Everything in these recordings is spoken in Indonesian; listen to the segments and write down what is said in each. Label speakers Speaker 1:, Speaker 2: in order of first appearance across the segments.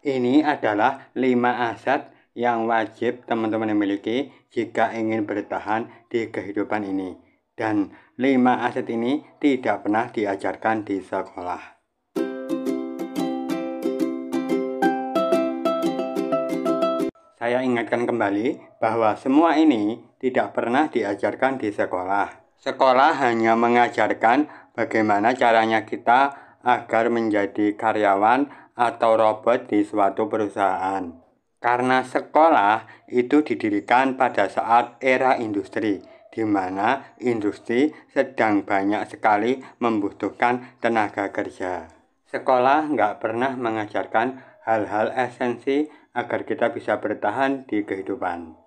Speaker 1: Ini adalah 5 aset yang wajib teman-teman miliki jika ingin bertahan di kehidupan ini. Dan 5 aset ini tidak pernah diajarkan di sekolah. Saya ingatkan kembali bahwa semua ini tidak pernah diajarkan di sekolah. Sekolah hanya mengajarkan bagaimana caranya kita agar menjadi karyawan atau robot di suatu perusahaan. Karena sekolah itu didirikan pada saat era industri, di mana industri sedang banyak sekali membutuhkan tenaga kerja. Sekolah nggak pernah mengajarkan hal-hal esensi agar kita bisa bertahan di kehidupan.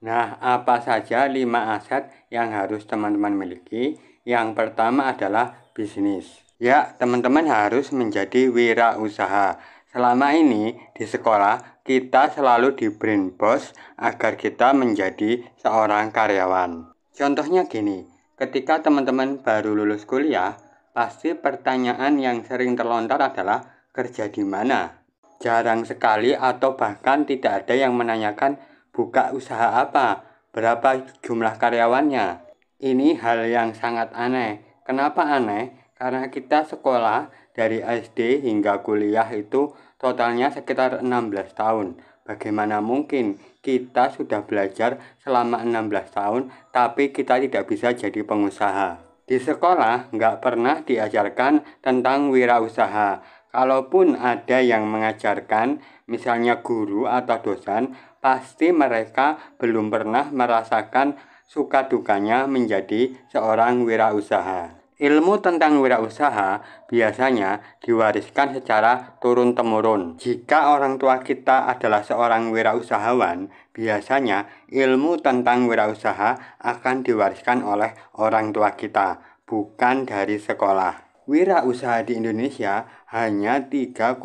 Speaker 1: Nah, apa saja 5 aset yang harus teman-teman miliki? Yang pertama adalah bisnis. Ya, teman-teman harus menjadi wirausaha. Selama ini di sekolah, kita selalu di-brainwash agar kita menjadi seorang karyawan. Contohnya gini, ketika teman-teman baru lulus kuliah, pasti pertanyaan yang sering terlontar adalah kerja di mana? Jarang sekali atau bahkan tidak ada yang menanyakan buka usaha apa, berapa jumlah karyawannya. Ini hal yang sangat aneh. Kenapa aneh? Karena kita sekolah dari SD hingga kuliah itu totalnya sekitar 16 tahun. Bagaimana mungkin kita sudah belajar selama 16 tahun tapi kita tidak bisa jadi pengusaha? Di sekolah nggak pernah diajarkan tentang wirausaha. Kalaupun ada yang mengajarkan, misalnya guru atau dosen, pasti mereka belum pernah merasakan suka dukanya menjadi seorang wirausaha. Ilmu tentang wirausaha biasanya diwariskan secara turun-temurun. Jika orang tua kita adalah seorang wirausahawan, biasanya ilmu tentang wirausaha akan diwariskan oleh orang tua kita, bukan dari sekolah. Wirausaha di Indonesia hanya 3,1%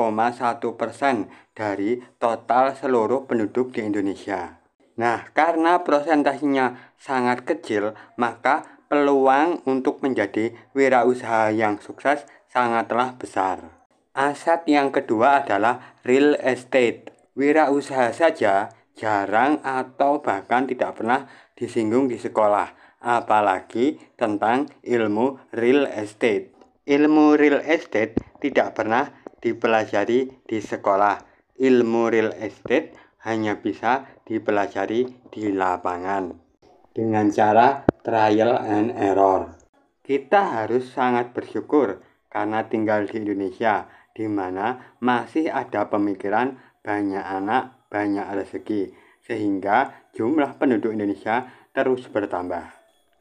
Speaker 1: dari total seluruh penduduk di Indonesia. Nah, karena persentasenya sangat kecil, maka peluang untuk menjadi wirausaha yang sukses sangatlah besar. Aset yang kedua adalah real estate. Wirausaha saja jarang atau bahkan tidak pernah disinggung di sekolah, apalagi tentang ilmu real estate. Ilmu real estate tidak pernah dipelajari di sekolah. Ilmu real estate hanya bisa dipelajari di lapangan dengan cara trial and error. Kita harus sangat bersyukur karena tinggal di Indonesia, di mana masih ada pemikiran banyak anak, banyak rezeki, sehingga jumlah penduduk Indonesia terus bertambah.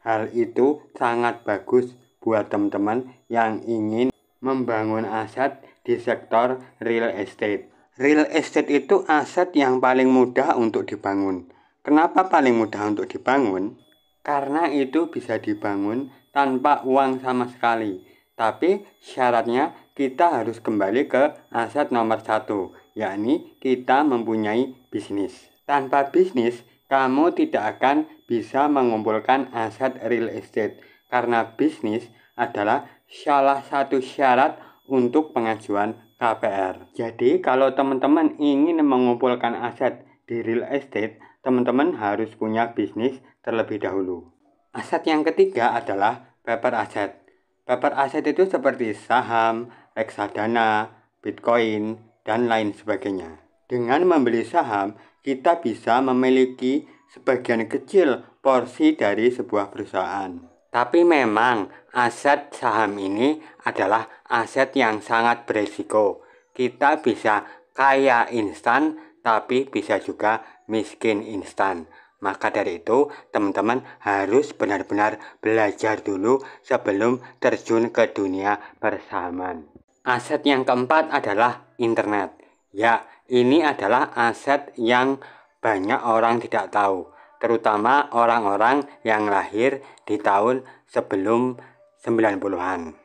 Speaker 1: Hal itu sangat bagus buat teman-teman yang ingin membangun aset di sektor real estate. Real estate itu aset yang paling mudah untuk dibangun. Kenapa paling mudah untuk dibangun? Karena itu bisa dibangun tanpa uang sama sekali. Tapi syaratnya kita harus kembali ke aset nomor 1, yakni kita mempunyai bisnis. Tanpa bisnis, kamu tidak akan bisa mengumpulkan aset real estate. Karena bisnis adalah salah satu syarat untuk pengajuan KPR. Jadi kalau teman-teman ingin mengumpulkan aset di real estate, teman-teman harus punya bisnis terlebih dahulu. Aset yang ketiga adalah paper asset. Paper asset itu seperti saham, reksadana, bitcoin, dan lain sebagainya. Dengan membeli saham, kita bisa memiliki sebagian kecil porsi dari sebuah perusahaan. Tapi memang aset saham ini adalah aset yang sangat beresiko. Kita bisa kaya instan, tapi bisa juga miskin instan. Maka dari itu, teman-teman harus benar-benar belajar dulu sebelum terjun ke dunia persahaman. Aset yang keempat adalah internet. Ya, ini adalah aset yang banyak orang tidak tahu, terutama orang-orang yang lahir di tahun sebelum 90-an.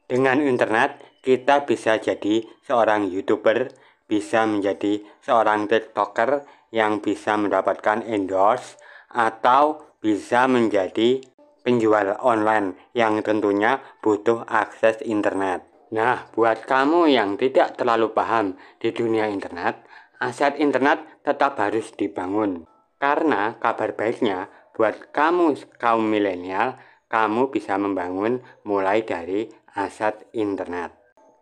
Speaker 1: Dengan internet, kita bisa jadi seorang YouTuber, bisa menjadi seorang TikToker yang bisa mendapatkan endorse, atau bisa menjadi penjual online yang tentunya butuh akses internet. Nah, buat kamu yang tidak terlalu paham di dunia internet, aset internet tetap harus dibangun. Karena kabar baiknya, buat kamu kaum milenial, kamu bisa membangun mulai dari aset internet.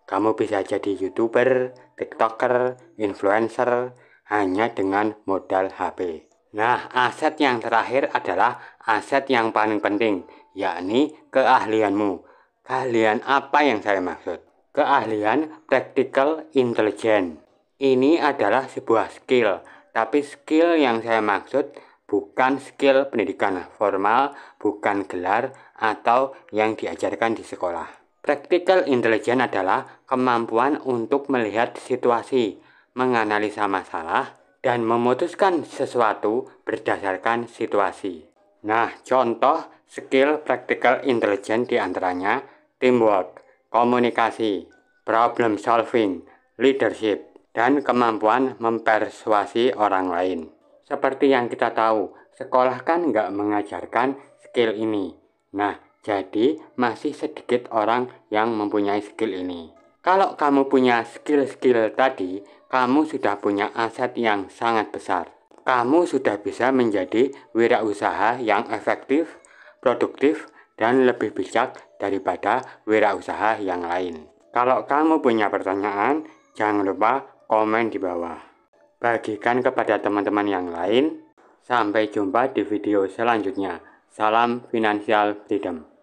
Speaker 1: Kamu bisa jadi YouTuber, TikToker, influencer, hanya dengan modal HP. Nah, aset yang terakhir adalah aset yang paling penting, yakni keahlianmu. Keahlian apa yang saya maksud? Keahlian practical intelligence. Ini adalah sebuah skill, tapi skill yang saya maksud bukan skill pendidikan formal, bukan gelar, atau yang diajarkan di sekolah. Practical intelligence adalah kemampuan untuk melihat situasi, menganalisa masalah, dan memutuskan sesuatu berdasarkan situasi. Nah, contoh skill practical intelligence diantaranya teamwork, komunikasi, problem solving, leadership, dan kemampuan mempersuasi orang lain. Seperti yang kita tahu, sekolah kan nggak mengajarkan skill ini. Nah, jadi masih sedikit orang yang mempunyai skill ini. Kalau kamu punya skill-skill tadi, kamu sudah punya aset yang sangat besar. Kamu sudah bisa menjadi wirausaha yang efektif, produktif, dan lebih bijak daripada wirausaha yang lain. Kalau kamu punya pertanyaan, jangan lupa komen di bawah. Bagikan kepada teman-teman yang lain. Sampai jumpa di video selanjutnya. Salam Financial Freedom.